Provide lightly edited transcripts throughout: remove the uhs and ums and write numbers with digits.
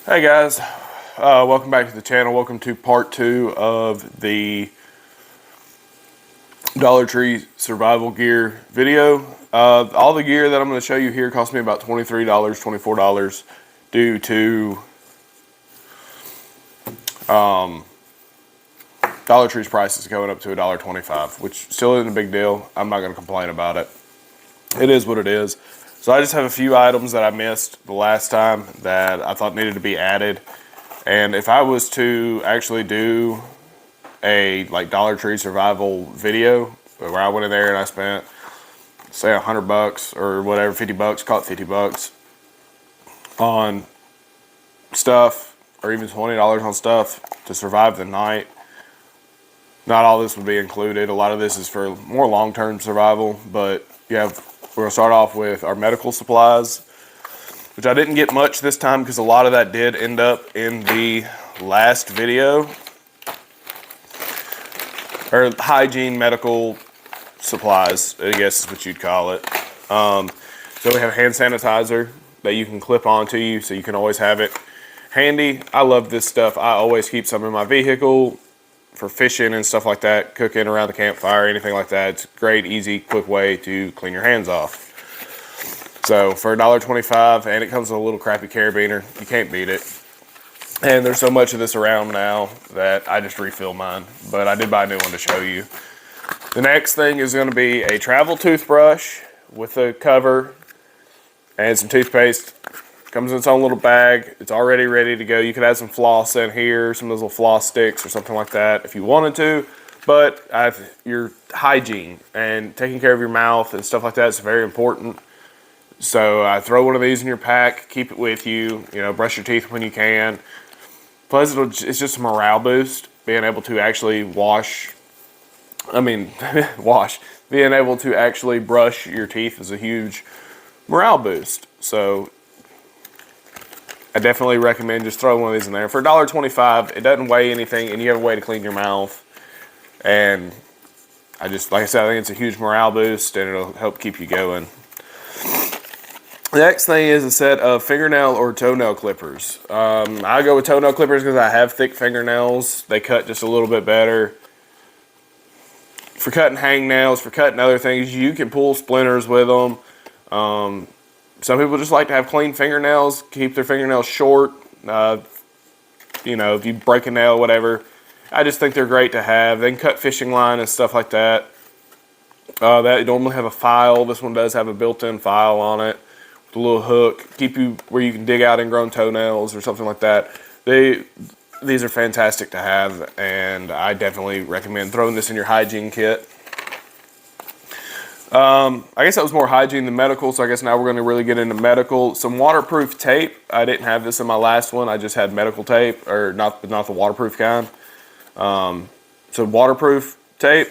Hey guys, welcome back to the channel. Welcome to part 2 of the Dollar Tree survival gear video. All the gear that I'm going to show you here cost me about $23, $24 due to Dollar Tree's prices going up to $1.25, which still isn't a big deal. I'm not going to complain about it. It is what it is. So I just have a few items that I missed the last time that I thought needed to be added. And if I was to actually do a Dollar Tree survival video where I went in there and I spent say $100 or whatever, 50 bucks, call it 50 bucks on stuff, or even $20 on stuff to survive the night, not all this would be included. A lot of this is for more long-term survival, but we're gonna start off with our medical supplies, which I didn't get much this time because a lot of that did end up in the last video. Or hygiene medical supplies, I guess is what you'd call it. So we have hand sanitizer that you can clip onto you, so you can always have it handy. I love this stuff. I always keep some in my vehicle for fishing and stuff like that, cooking around the campfire, anything like that. It's a great, easy, quick way to clean your hands off. So for $1.25, and it comes with a little crappy carabiner, you can't beat it. And there's so much of this around now that I just refill mine, but I did buy a new one to show you. The next thing is going to be a travel toothbrush with a cover and some toothpaste. Comes in its own little bag. It's already ready to go. You could add some floss in here, some of those little floss sticks or something like that if you wanted to. But your hygiene and taking care of your mouth and stuff like that is very important. So I throw one of these in your pack, keep it with you, brush your teeth when you can. Plus, it's just a morale boost, being able to actually being able to actually brush your teeth is a huge morale boost. So I definitely recommend just throwing one of these in there. For $1.25, it doesn't weigh anything, and you have a way to clean your mouth. And like I said, I think it's a huge morale boost, and it'll help keep you going. The next thing is a set of fingernail or toenail clippers. I go with toenail clippers because I have thick fingernails. They cut just a little bit better. For cutting hangnails, for cutting other things, you can pull splinters with them. Some people just like to have clean fingernails, keep their fingernails short. If you break a nail, whatever. I just think they're great to have. They can cut fishing line and stuff like that. That normally have a file. This one does have a built-in file on it. A little hook, keep you where you can dig out ingrown toenails or something like that. These are fantastic to have, and I definitely recommend throwing this in your hygiene kit. I guess that was more hygiene than medical, so I guess now we're going to really get into medical. Some waterproof tape. I didn't have this in my last one. I just had medical tape, or not the waterproof kind. So waterproof tape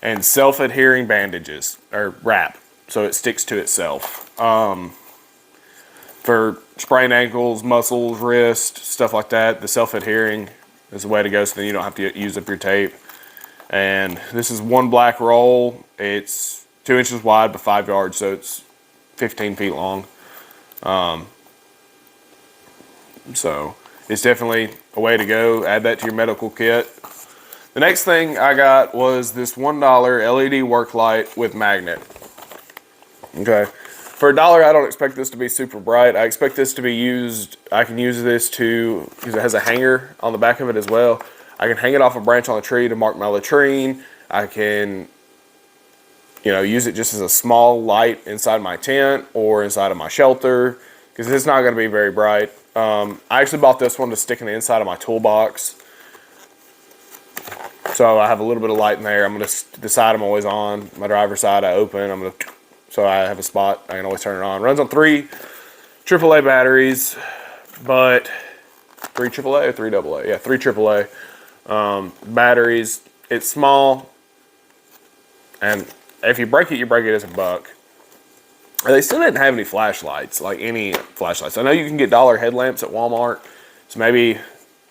and self-adhering bandages, or wrap, so it sticks to itself. For sprained ankles, muscles, wrist, stuff like that, the self-adhering is the way to go, so then you don't have to use up your tape. And this is one black roll. It's 2 inches wide by 5 yards, so it's 15 feet long. So it's definitely a way to go. Add that to your medical kit. The next thing I got was this $1 LED work light with magnet. Okay. For $1, I don't expect this to be super bright. I expect this to be used, I can use this because it has a hanger on the back of it as well. I can hang it off a branch on a tree to mark my latrine. I can, use it just as a small light inside my tent or inside of my shelter, because it's not going to be very bright. I actually bought this one to stick in the inside of my toolbox. So I have a little bit of light in there. The side I'm always on, my driver's side I open, so I have a spot, I can always turn it on. Runs on 3 AAA batteries, but 3 AAA or 3 AA? Yeah, 3 AAA batteries. It's small, and if you break it as a buck. They still didn't have any flashlights, I know you can get dollar headlamps at Walmart, so maybe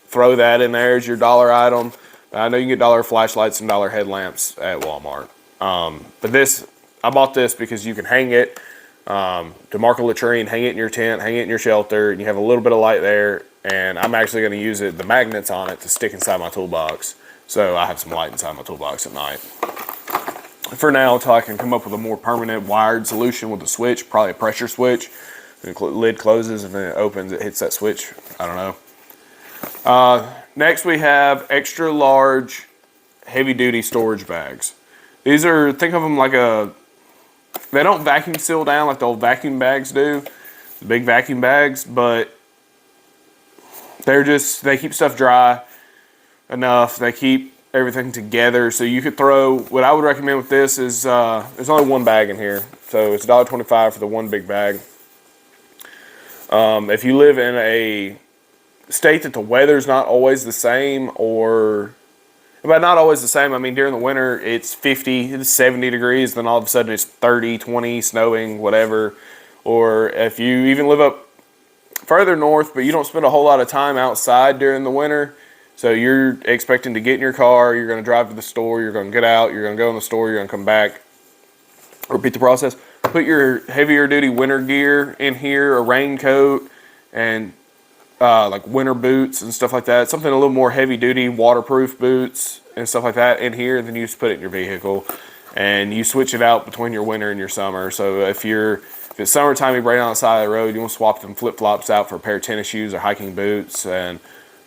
throw that in there as your dollar item. I know you can get dollar flashlights and dollar headlamps at Walmart. But I bought this because you can hang it to mark a latrine, hang it in your tent, hang it in your shelter, and you have a little bit of light there. And I'm actually going to use the magnets on it to stick inside my toolbox. So I have some light inside my toolbox at night. For now, until I can come up with a more permanent wired solution with a switch, probably a pressure switch. The lid closes and then it opens, it hits that switch. I don't know. Next we have extra large heavy duty storage bags. These are, think of them like they don't vacuum seal down like the old vacuum bags do, the big vacuum bags, but they keep stuff dry enough. They keep everything together. So you could throw, what I would recommend with this is, there's only one bag in here. So it's $1.25 for the one big bag. If you live in a state that the weather's not always the same, or but not always the same, I mean during the winter it's 50, it's 70 degrees, then all of a sudden it's 30, 20, snowing, whatever. Or if you even live up further north, but you don't spend a whole lot of time outside during the winter, so you're expecting to get in your car, you're going to drive to the store, you're going to get out, you're going to go in the store, you're going to come back, repeat the process. Put your heavier duty winter gear in here, a raincoat, and like winter boots and stuff like that. Something a little more heavy duty, waterproof boots and stuff like that in here. Then you just put it in your vehicle, and you switch it out between your winter and your summer. So if it's summertime, you bring it on the side of the road, you want to swap them flip flops out for a pair of tennis shoes or hiking boots, and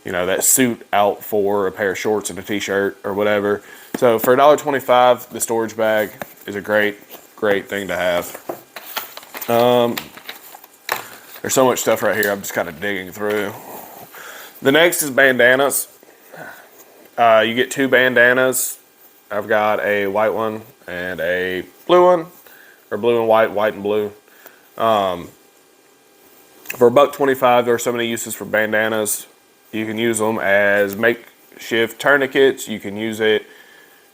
that suit out for a pair of shorts and a t-shirt or whatever. So for $1.25, the storage bag is a great thing to have. There's so much stuff right here, I'm just kind of digging through. The next is bandanas. You get 2 bandanas. I've got a white one and a blue one, or blue and white, white and blue. For $1.25, there are so many uses for bandanas. You can use them as makeshift tourniquets. You can use it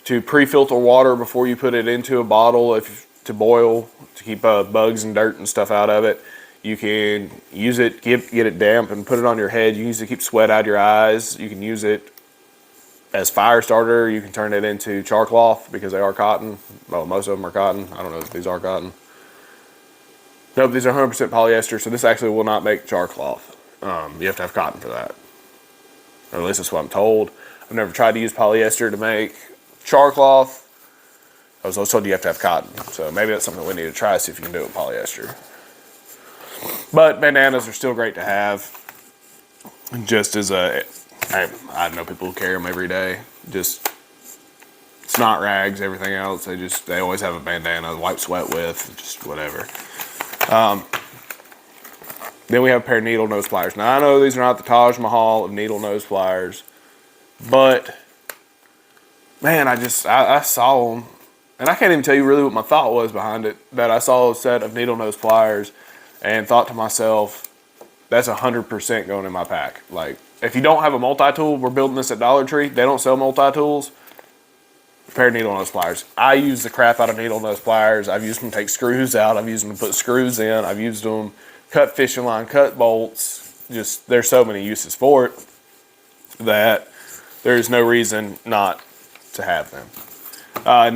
to pre-filter water before you put it into a bottle to boil, to keep bugs and dirt and stuff out of it. You can use it, get it damp and put it on your head. You can use it to keep sweat out of your eyes. You can use it as fire starter. You can turn it into char cloth because they are cotton. Well, most of them are cotton. I don't know if these are cotton. Nope, these are 100% polyester, so this actually will not make char cloth. You have to have cotton for that. Or at least that's what I'm told. I've never tried to use polyester to make char cloth. I was also told you have to have cotton. So maybe that's something we need to try, see if you can do it with polyester. But bandanas are still great to have. Just as I know people who carry them every day. Just snot rags, everything else. They always have a bandana to wipe sweat with, just whatever. Then we have a pair of needle nose pliers. Now I know these are not the Taj Mahal of needle nose pliers, but man, I saw them, and I can't even tell you really what my thought was behind it. That I saw a set of needle nose pliers and thought to myself, that's 100% going in my pack. Like, if you don't have a multi-tool, we're building this at Dollar Tree. They don't sell multi-tools. A pair of needle nose pliers. I use the crap out of needle nose pliers. I've used them to take screws out. I've used them to put screws in. I've used them cut fishing line, cut bolts. Just, there's so many uses for it that there's no reason not to have them.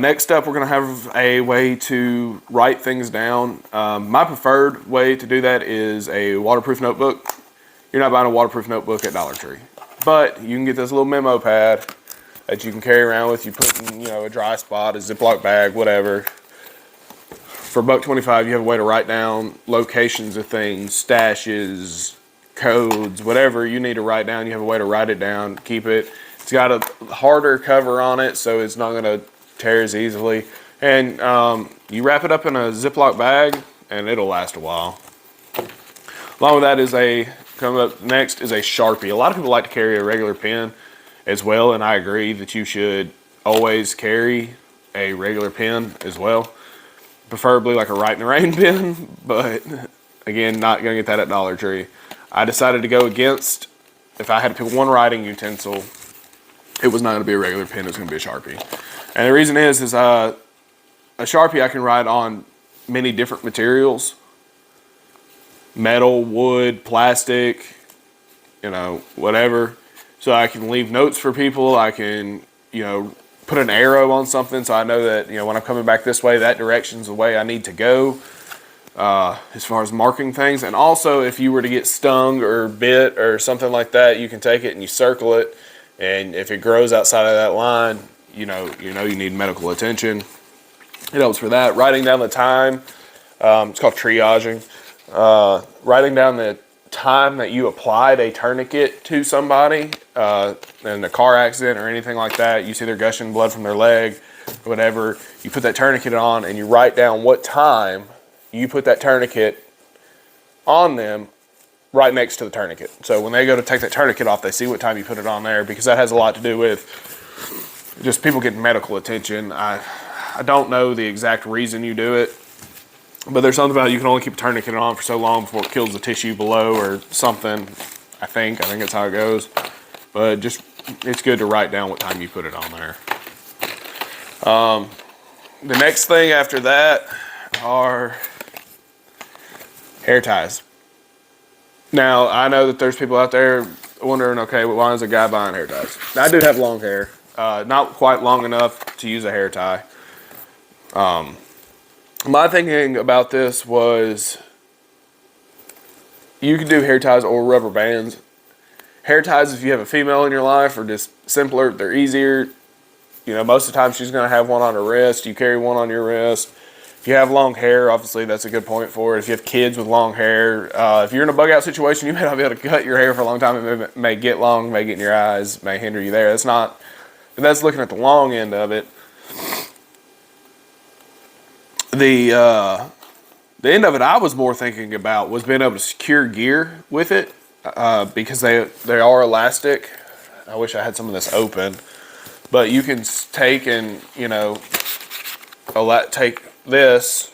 Next up, we're going to have a way to write things down. My preferred way to do that is a waterproof notebook. You're not buying a waterproof notebook at Dollar Tree, but you can get this little memo pad that you can carry around with you, put in, a dry spot, a Ziploc bag, whatever. For $1.25, you have a way to write down locations of things, stashes, codes, whatever you need to write down. You have a way to write it down, keep it. It's got a harder cover on it, so it's not going to tear as easily. And you wrap it up in a Ziploc bag, and it'll last a while. Along with that coming up next is a Sharpie. A lot of people like to carry a regular pen as well, and I agree that you should always carry a regular pen as well. Preferably like a Write in the Rain pen, but again, not going to get that at Dollar Tree. I decided to go against, if I had to pick one writing utensil, it was not going to be a regular pen, it was going to be a Sharpie. And the reason is a Sharpie I can write on many different materials. Metal, wood, plastic, whatever. So I can leave notes for people. I can, put an arrow on something so I know that, when I'm coming back this way, that direction's the way I need to go. as far as marking things. And also, if you were to get stung or bit or something like that, you can take it and you circle it. And if it grows outside of that line, you need medical attention. It helps for that. Writing down the time, it's called triaging. Writing down the time that you applied a tourniquet to somebody in a car accident or anything like that. You see they're gushing blood from their leg, or whatever. You put that tourniquet on and you write down what time you put that tourniquet on them right next to the tourniquet. So when they go to take that tourniquet off, they see what time you put it on there, because that has a lot to do with just people getting medical attention. I don't know the exact reason you do it, but there's something about you can only keep a tourniquet on for so long before it kills the tissue below or something. I think that's how it goes. But just, it's good to write down what time you put it on there. The next thing after that are hair ties. Now, I know that there's people out there wondering, okay, well, why is a guy buying hair ties? I do have long hair. Not quite long enough to use a hair tie. My thinking about this was, you can do hair ties or rubber bands. Hair ties, if you have a female in your life, are just simpler. They're easier. Most of the time she's going to have one on her wrist. You carry one on your wrist. If you have long hair, obviously that's a good point for it. If you have kids with long hair, if you're in a bug out situation, you may not be able to cut your hair for a long time. It may get long, may get in your eyes, may hinder you there. That's looking at the long end of it. The end of it I was more thinking about was being able to secure gear with it, because they are elastic. I wish I had some of this open, but you can take and take this,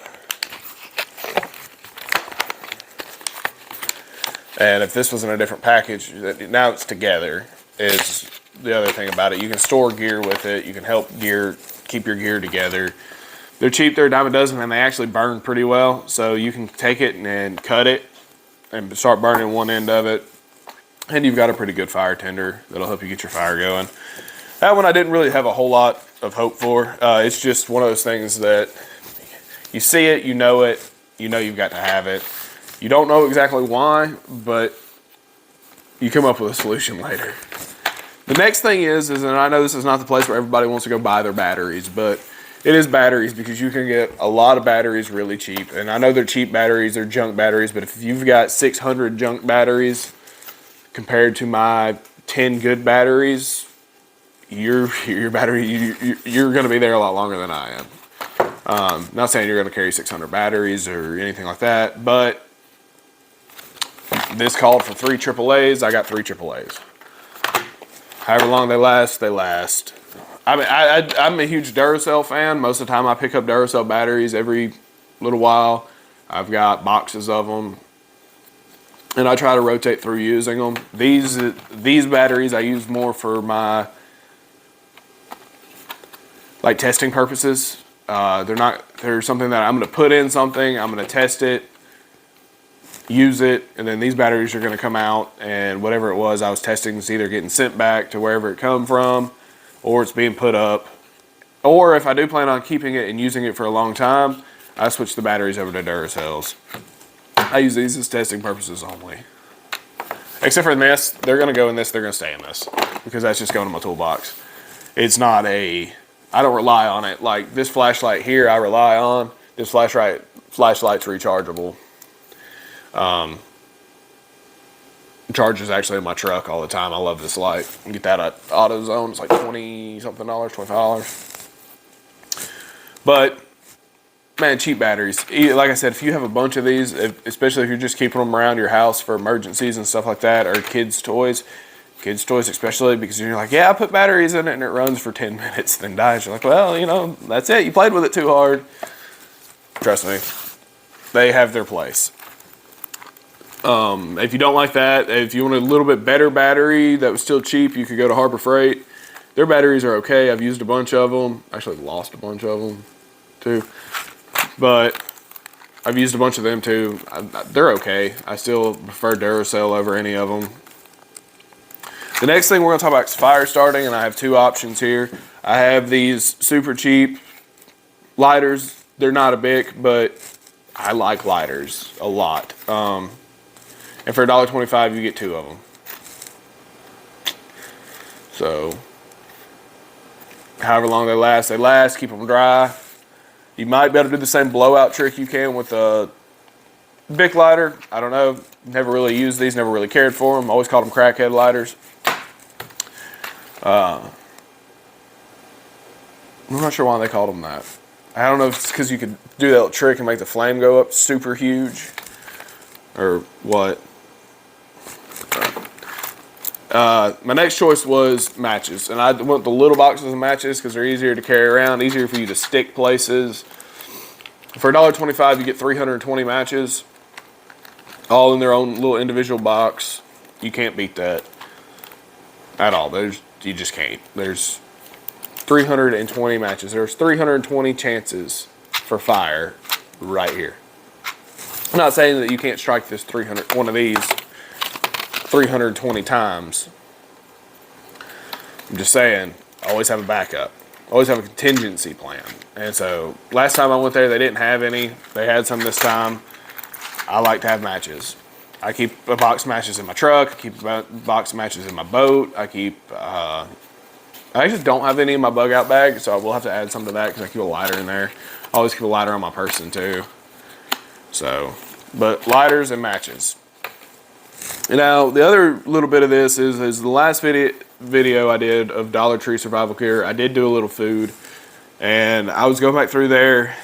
and if this was in a different package, now it's together, is the other thing about it. You can store gear with it. You can help keep your gear together. They're cheap, they're a dime a dozen, and they actually burn pretty well. So you can take it and cut it and start burning one end of it, and you've got a pretty good fire tender that'll help you get your fire going. That one I didn't really have a whole lot of hope for. It's just one of those things that you see it, you know you've got to have it. You don't know exactly why, but you come up with a solution later. The next thing is, and I know this is not the place where everybody wants to go buy their batteries, but it is batteries, because you can get a lot of batteries really cheap. And I know they're cheap batteries, they're junk batteries, but if you've got 600 junk batteries compared to my 10 good batteries, your battery, you're going to be there a lot longer than I am. Not saying you're going to carry 600 batteries or anything like that, but this called for 3 AAAs. I got 3 AAAs. However long they last, they last. I mean, I'm a huge Duracell fan. Most of the time I pick up Duracell batteries every little while. I've got boxes of them, and I try to rotate through using them. These batteries I use more for my testing purposes. They're something that I'm going to put in something, I'm going to test it, use it, and then these batteries are going to come out, and whatever it was I was testing is either getting sent back to wherever it come from, or it's being put up. Or if I do plan on keeping it and using it for a long time, I switch the batteries over to Duracells. I use these as testing purposes only. Except for this, they're going to go in this, they're going to stay in this, because that's just going in my toolbox. It's not I don't rely on it. Like this flashlight here, I rely on. This flashlight's rechargeable. Charges actually in my truck all the time. I love this light. You can get that at AutoZone. It's like $20-something, $25. But man, cheap batteries. Like I said, if you have a bunch of these, especially if you're just keeping them around your house for emergencies and stuff like that, or kids' toys especially, because you're like, yeah, I put batteries in it and it runs for 10 minutes, then dies. You're like, well, that's it. You played with it too hard. Trust me, they have their place. If you don't like that, if you want a little bit better battery that was still cheap, you could go to Harbor Freight. Their batteries are okay. I've used a bunch of them. Actually lost a bunch of them too. But I've used a bunch of them too. They're okay. I still prefer Duracell over any of them. The next thing we're going to talk about is fire starting, and I have 2 options here. I have these super cheap lighters. They're not a Bic, but I like lighters a lot. And for $1.25, you get 2 of them. So, however long they last, they last. Keep them dry. You might be able to do the same blowout trick you can with a Bic lighter. I don't know. Never really used these. Never really cared for them. Always called them crackhead lighters. I'm not sure why they called them that. I don't know if it's because you could do that little trick and make the flame go up super huge or what. My next choice was matches, and I went the little boxes of matches because they're easier to carry around, easier for you to stick places. For $1.25, you get 320 matches, all in their own little individual box. You can't beat that at all. You just can't. There's 320 matches. There's 320 chances for fire right here. I'm not saying that you can't strike this one of these 320 times. I'm just saying, always have a backup. Always have a contingency plan. And so, last time I went there, they didn't have any. They had some this time. I like to have matches. I keep a box of matches in my truck. I keep a box of matches in my boat. I actually don't have any in my bug out bag, so I will have to add some to that because I keep a lighter in there. I always keep a lighter on my person too. So, but lighters and matches. Now, the other little bit of this is the last video I did of Dollar Tree Survival Gear. I did do a little food, and I was going back through there.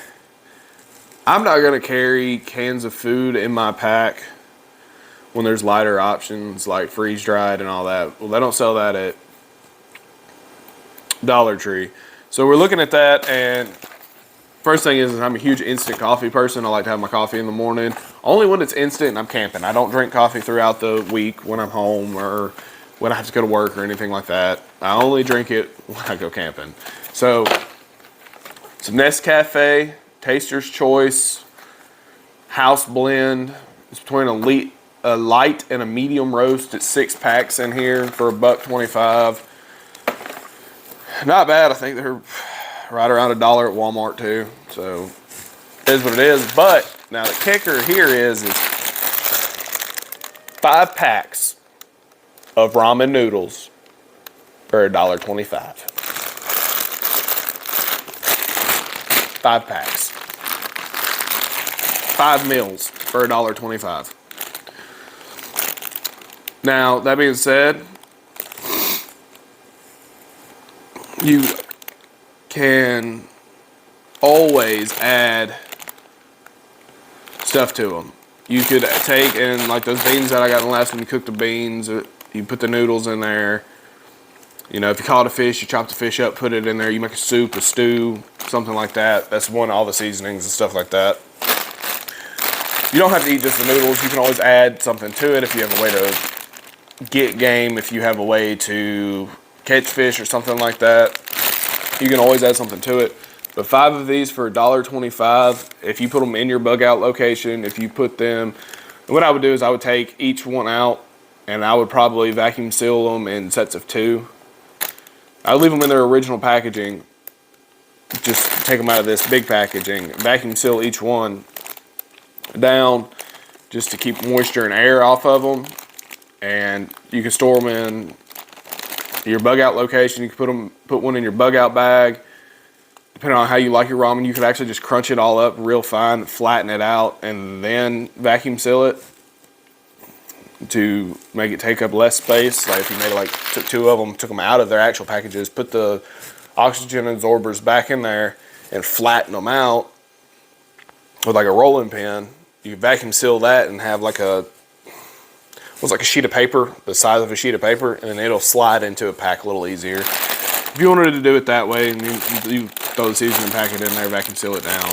I'm not going to carry cans of food in my pack when there's lighter options like freeze-dried and all that. Well, they don't sell that at Dollar Tree. So we're looking at that, and first thing is I'm a huge instant coffee person. I like to have my coffee in the morning. Only when it's instant and I'm camping. I don't drink coffee throughout the week when I'm home or when I have to go to work or anything like that. I only drink it when I go camping. So, some Nescafe, Taster's Choice, House Blend. It's between a light and a medium roast. It's 6 packs in here for $1.25. Not bad. I think they're right around $1 at Walmart too. So it is what it is. But now the kicker here is 5 packs of ramen noodles for $1.25. 5 packs. 5 meals for $1.25. Now, that being said, you can always add stuff to them. You could take, and like those beans that I got in the last one, you cook the beans, you put the noodles in there. You know, if you caught a fish, you chop the fish up, put it in there. You make a soup, a stew, something like that. That's all the seasonings and stuff like that. You don't have to eat just the noodles. You can always add something to it if you have a way to get game, if you have a way to catch fish or something like that. You can always add something to it. But 5 of these for $1.25, if you put them in your bug out location, if you put them, what I would do is I would take each one out and I would probably vacuum seal them in sets of 2. I leave them in their original packaging. Just take them out of this big packaging, vacuum seal each one down just to keep moisture and air off of them. And you can store them in your bug out location. You can put one in your bug out bag. Depending on how you like your ramen, you could actually just crunch it all up real fine, flatten it out, and then vacuum seal it to make it take up less space. Like if you made it, like took 2 of them, took them out of their actual packages, put the oxygen absorbers back in there and flatten them out with like a rolling pin. You vacuum seal that and have like a sheet of paper, the size of a sheet of paper, and then it'll slide into a pack a little easier. If you wanted to do it that way, and you throw the seasoning packet in there, vacuum seal it down,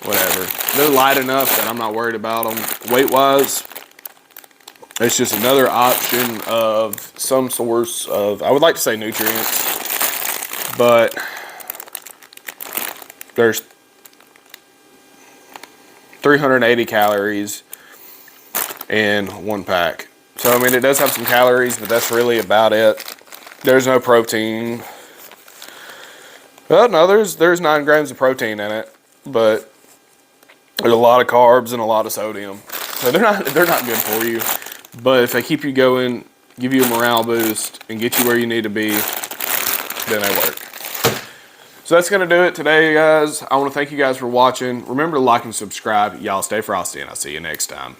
whatever. They're light enough that I'm not worried about them. Weight-wise, it's just another option of some source of, I would like to say nutrients, but there's 380 calories in 1 pack. So, I mean, it does have some calories, but that's really about it. There's no protein. Well, no, there's 9 grams of protein in it, but There's a lot of carbs and a lot of sodium. So they're not good for you. But if they keep you going, give you a morale boost, and get you where you need to be, then they work. So that's going to do it today, guys. I want to thank you guys for watching. Remember to like and subscribe. Y'all stay frosty, and I'll see you next time.